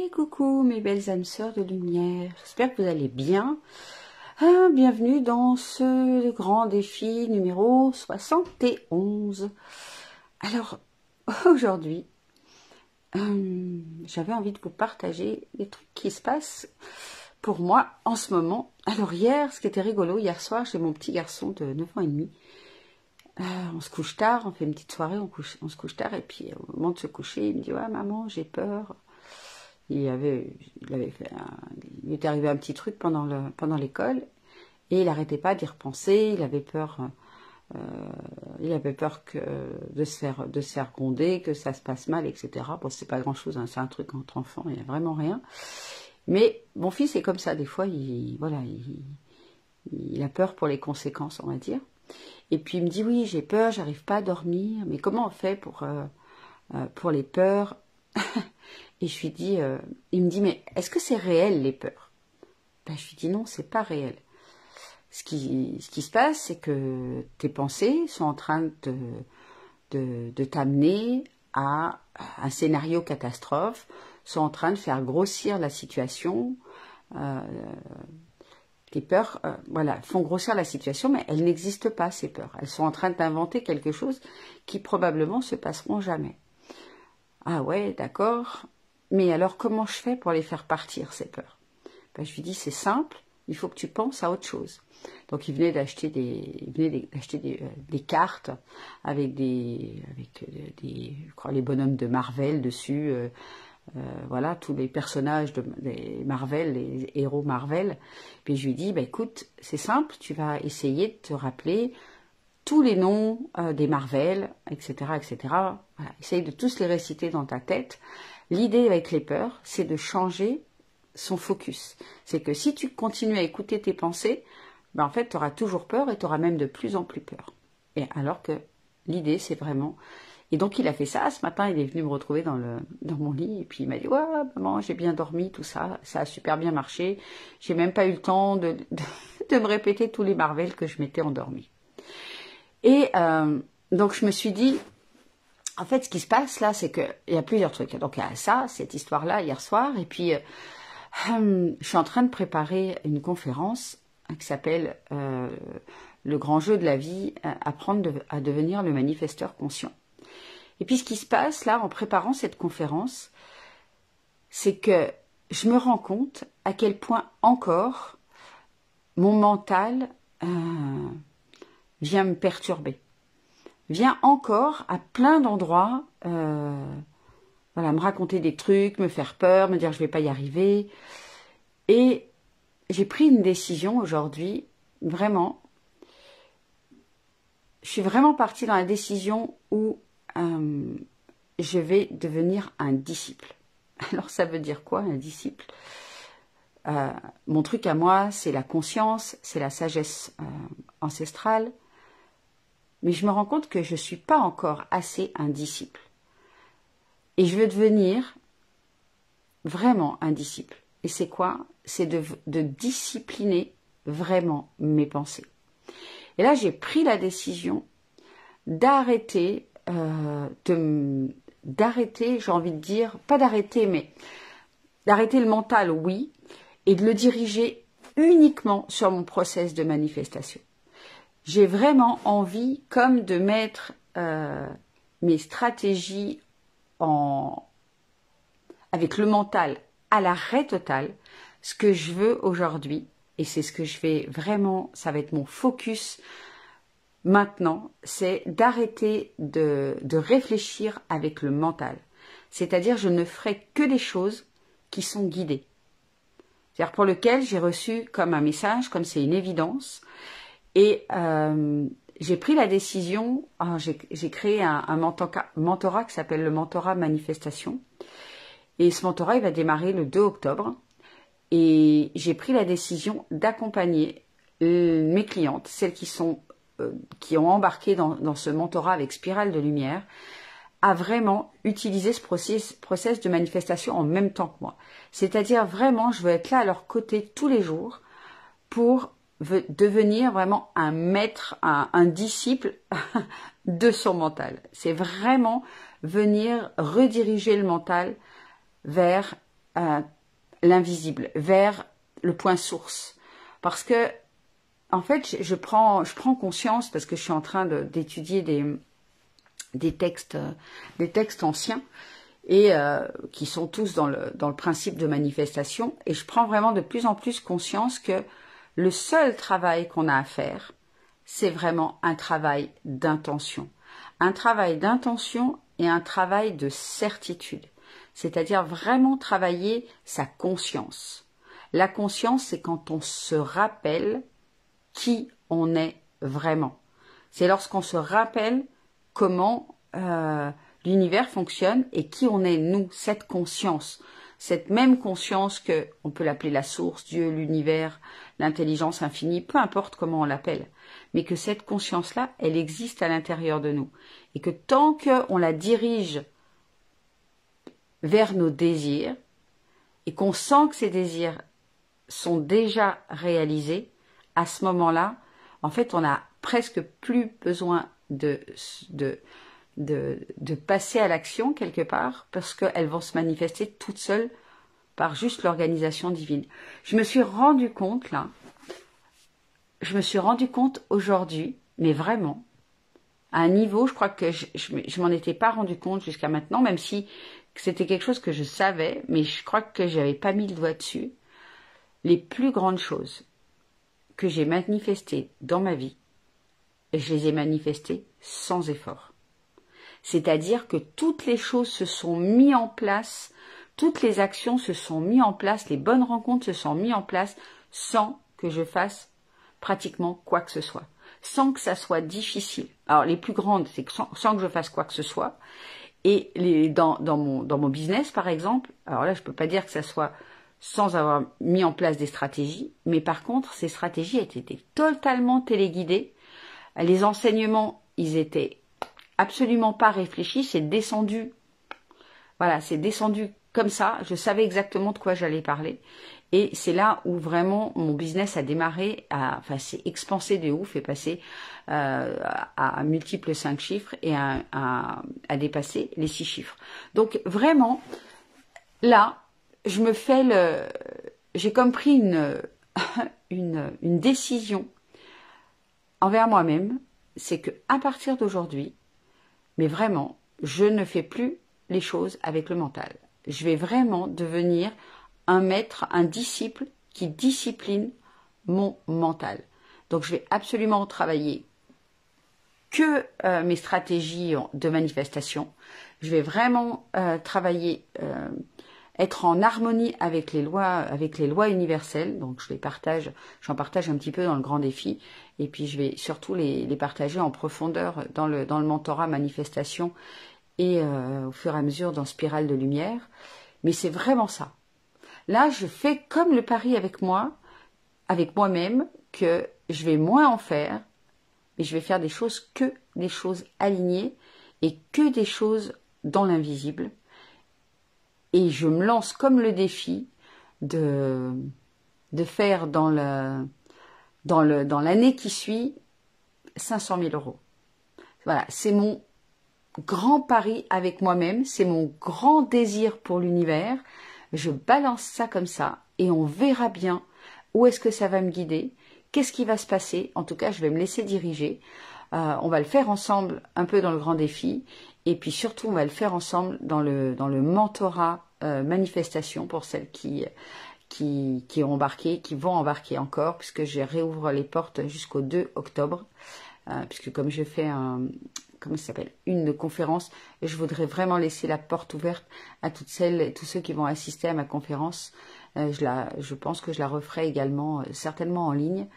Et coucou mes belles âmes sœurs de lumière, j'espère que vous allez bien. Bienvenue dans ce grand défi numéro 71. Alors aujourd'hui, j'avais envie de vous partager des trucs qui se passent pour moi en ce moment. Alors hier, ce qui était rigolo, hier soir, j'ai mon petit garçon de 9 ans et demi. On se couche tard, on fait une petite soirée, on se couche tard et puis au moment de se coucher, il me dit « Ouais maman, j'ai peur ». Il était arrivé un petit truc pendant l'école et il n'arrêtait pas d'y repenser. Il avait peur de se faire gronder, que ça se passe mal, etc. Bon, c'est pas grand chose, hein, c'est un truc entre enfants, il n'y a vraiment rien. Mais mon fils est comme ça, des fois, il a peur pour les conséquences, on va dire. Et puis il me dit oui, j'ai peur, j'arrive pas à dormir, mais comment on fait pour les peurs? Et je lui dis, il me dit, mais est-ce que c'est réel les peurs? Ben, je lui dis non, c'est pas réel. Ce qui se passe, c'est que tes pensées sont en train de t'amener à un scénario catastrophe, sont en train de faire grossir la situation. Les peurs, font grossir la situation, mais elles n'existent pas, ces peurs. Elles sont en train d'inventer quelque chose qui probablement se passeront jamais. Ah ouais, d'accord. Mais alors, comment je fais pour les faire partir, ces peurs? Ben, je lui dis, c'est simple, il faut que tu penses à autre chose. Donc, il venait d'acheter des cartes avec je crois, les bonhommes de Marvel dessus. Voilà, tous les personnages des Marvel, les héros Marvel. Puis je lui dis, ben, écoute, c'est simple, tu vas essayer de te rappeler tous les noms des Marvel, etc., etc. Voilà, essaye de tous les réciter dans ta tête. L'idée avec les peurs, c'est de changer son focus. C'est que si tu continues à écouter tes pensées, ben en fait, tu auras toujours peur et tu auras même de plus en plus peur. Et alors que l'idée, c'est vraiment... Et donc, il a fait ça. Ce matin, il est venu me retrouver dans mon lit. Et puis, il m'a dit, ouais, maman, j'ai bien dormi, tout ça. Ça a super bien marché. J'ai même pas eu le temps de me répéter tous les Marvel que je m'étais endormie. Et donc, je me suis dit... En fait, ce qui se passe là, c'est qu'il y a plusieurs trucs. Donc, il y a ça, cette histoire-là, hier soir. Et puis, je suis en train de préparer une conférence qui s'appelle Le grand jeu de la vie, apprendre à devenir le manifesteur conscient. Et puis, ce qui se passe là, en préparant cette conférence, c'est que je me rends compte à quel point encore mon mental vient me perturber. Vient encore à plein d'endroits me raconter des trucs, me faire peur, me dire je vais pas y arriver. Et j'ai pris une décision aujourd'hui, vraiment. Je suis vraiment partie dans la décision où je vais devenir un disciple. Alors ça veut dire quoi un disciple? Mon truc à moi, c'est la conscience, c'est la sagesse ancestrale. Mais je me rends compte que je ne suis pas encore assez un disciple. Et je veux devenir vraiment un disciple. Et c'est quoi? C'est de discipliner vraiment mes pensées. Et là, j'ai pris la décision d'arrêter, j'ai envie de dire, pas d'arrêter, mais d'arrêter le mental, oui, et de le diriger uniquement sur mon process de manifestation. J'ai vraiment envie comme de mettre mes stratégies avec le mental à l'arrêt total. Ce que je veux aujourd'hui, et c'est ce que je vais vraiment, ça va être mon focus maintenant, c'est d'arrêter de réfléchir avec le mental. C'est-à-dire, je ne ferai que des choses qui sont guidées. C'est-à-dire pour lequel j'ai reçu comme un message, comme c'est une évidence. Et j'ai pris la décision, j'ai créé un mentorat qui s'appelle le mentorat manifestation. Et ce mentorat, il va démarrer le 2 octobre. Et j'ai pris la décision d'accompagner mes clientes, celles qui ont embarqué dans ce mentorat avec Spirale de Lumière, à vraiment utiliser ce process de manifestation en même temps que moi. C'est-à-dire vraiment, je veux être là à leur côté tous les jours pour devenir vraiment un maître, un disciple de son mental. C'est vraiment venir rediriger le mental vers l'invisible, vers le point source. Parce que, en fait, je prends conscience, parce que je suis en train d'étudier des textes anciens, et qui sont tous dans le principe de manifestation, et je prends vraiment de plus en plus conscience que le seul travail qu'on a à faire, c'est vraiment un travail d'intention. Un travail d'intention et un travail de certitude. C'est-à-dire vraiment travailler sa conscience. La conscience, c'est quand on se rappelle qui on est vraiment. C'est lorsqu'on se rappelle comment l'univers fonctionne et qui on est, nous, cette conscience. Cette même conscience que, on peut l'appeler la source, Dieu, l'univers, l'intelligence infinie, peu importe comment on l'appelle, mais que cette conscience-là, elle existe à l'intérieur de nous. Et que tant qu'on la dirige vers nos désirs, et qu'on sent que ces désirs sont déjà réalisés, à ce moment-là, en fait, on n'a presque plus besoin de passer à l'action quelque part, parce qu'elles vont se manifester toutes seules par juste l'organisation divine. Je me suis rendu compte, là, aujourd'hui, mais vraiment, à un niveau, je crois que je m'en étais pas rendu compte jusqu'à maintenant, même si c'était quelque chose que je savais, mais je crois que j'avais pas mis le doigt dessus. Les plus grandes choses que j'ai manifestées dans ma vie, je les ai manifestées sans effort. C'est-à-dire que toutes les choses se sont mises en place, toutes les actions se sont mises en place, les bonnes rencontres se sont mises en place sans que je fasse pratiquement quoi que ce soit, sans que ça soit difficile. Alors les plus grandes, c'est que sans que je fasse quoi que ce soit. Et dans mon business, par exemple, alors là, je peux pas dire que ça soit sans avoir mis en place des stratégies, mais par contre, ces stratégies étaient totalement téléguidées. Les enseignements, ils étaient absolument pas réfléchis, c'est descendu. Voilà, c'est descendu comme ça. Je savais exactement de quoi j'allais parler. Et c'est là où vraiment mon business a démarré, s'est expansé de ouf et passé à multiples 5 chiffres et à dépasser les 6 chiffres. Donc vraiment, là, j'ai comme pris une décision envers moi-même, c'est que à partir d'aujourd'hui, mais vraiment, je ne fais plus les choses avec le mental. Je vais vraiment devenir un maître, un disciple qui discipline mon mental. Donc je vais absolument travailler que mes stratégies de manifestation. Je vais vraiment travailler, être en harmonie avec les lois universelles. Donc j'en partage un petit peu dans le grand défi. Et puis je vais surtout les partager en profondeur dans le mentorat manifestation et au fur et à mesure dans Spirale de Lumière. Mais c'est vraiment ça. Là, je fais comme le pari avec moi-même, que je vais moins en faire, mais je vais faire des choses alignées et que des choses dans l'invisible. Et je me lance comme le défi de faire dans l'année qui suit 500 000 €. Voilà, c'est mon grand pari avec moi-même, c'est mon grand désir pour l'univers. Je balance ça comme ça et on verra bien où est-ce que ça va me guider, qu'est-ce qui va se passer. En tout cas, je vais me laisser diriger. On va le faire ensemble un peu dans le grand défi et puis surtout, on va le faire ensemble dans le mentorat manifestation pour celles qui ont embarqué, qui vont embarquer encore, puisque je réouvre les portes jusqu'au 2 octobre, puisque comme je fais une conférence, je voudrais vraiment laisser la porte ouverte à toutes celles et tous ceux qui vont assister à ma conférence. Je pense que je la referai également, certainement en ligne,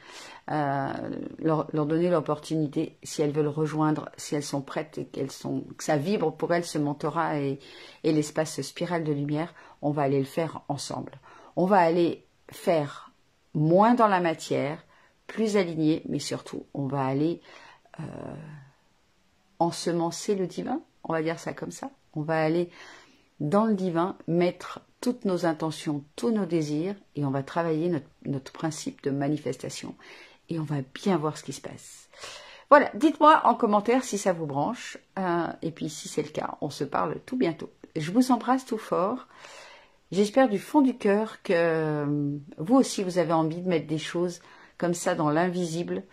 leur donner l'opportunité, si elles veulent rejoindre, si elles sont prêtes et que ça vibre pour elles, ce mentorat et l'espace Spirale de Lumière, on va aller le faire ensemble. On va aller faire moins dans la matière, plus aligné, mais surtout, on va aller ensemencer le divin, on va dire ça comme ça. On va aller dans le divin, mettre toutes nos intentions, tous nos désirs, et on va travailler notre principe de manifestation. Et on va bien voir ce qui se passe. Voilà, dites-moi en commentaire si ça vous branche. Et puis si c'est le cas, on se parle tout bientôt. Je vous embrasse tout fort. J'espère du fond du cœur que vous aussi, vous avez envie de mettre des choses comme ça dans l'invisible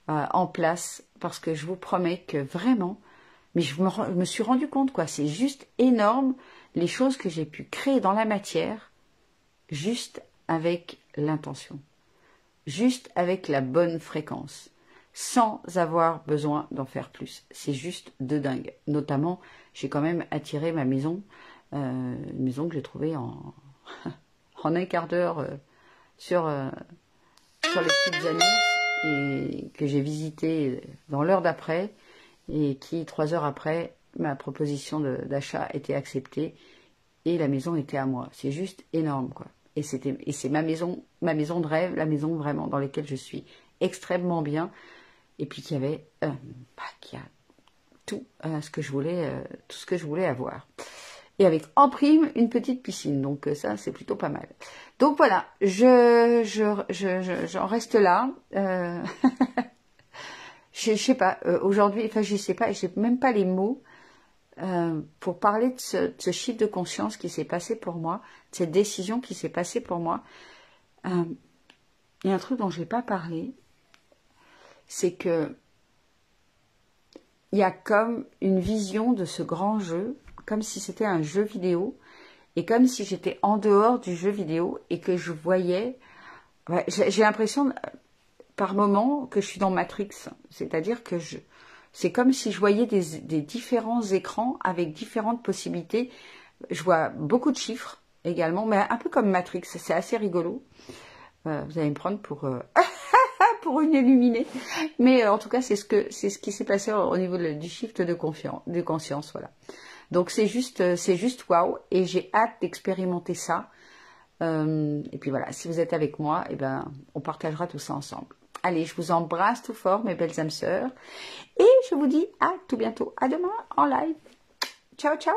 en place, parce que je vous promets que vraiment, mais je me suis rendu compte, quoi, c'est juste énorme les choses que j'ai pu créer dans la matière, juste avec l'intention, juste avec la bonne fréquence, sans avoir besoin d'en faire plus. C'est juste de dingue. Notamment, j'ai quand même attiré ma maison, une maison que j'ai trouvée en, en un quart d'heure sur les petites annonces et que j'ai visité dans l'heure d'après et qui, 3 heures après, ma proposition d'achat était acceptée et la maison était à moi. C'est juste énorme, quoi. Et c'est ma maison de rêve, la maison vraiment dans laquelle je suis extrêmement bien et puis qui avait qui a tout ce que je voulais, tout ce que je voulais avoir. Et avec en prime une petite piscine, donc ça c'est plutôt pas mal. Donc voilà, j'en reste là. Je sais pas, aujourd'hui, enfin je sais pas, j'ai même pas les mots pour parler de ce chiffre de conscience qui s'est passé pour moi, de cette décision qui s'est passée pour moi. Il y a un truc dont je n'ai pas parlé, c'est que il y a comme une vision de ce grand jeu, comme si c'était un jeu vidéo, et comme si j'étais en dehors du jeu vidéo et que je voyais... Ouais, j'ai l'impression, par moments, que je suis dans Matrix. C'est-à-dire que c'est comme si je voyais des différents écrans avec différentes possibilités. Je vois beaucoup de chiffres également, mais un peu comme Matrix. C'est assez rigolo. Vous allez me prendre pour... pour une illuminée. Mais en tout cas, c'est ce qui s'est passé au niveau du shift de conscience, voilà. Donc c'est juste waouh, et j'ai hâte d'expérimenter ça. Et puis voilà, si vous êtes avec moi, eh ben, on partagera tout ça ensemble. Allez, je vous embrasse tout fort, mes belles âmes sœurs, et je vous dis à tout bientôt, à demain en live. Ciao, ciao.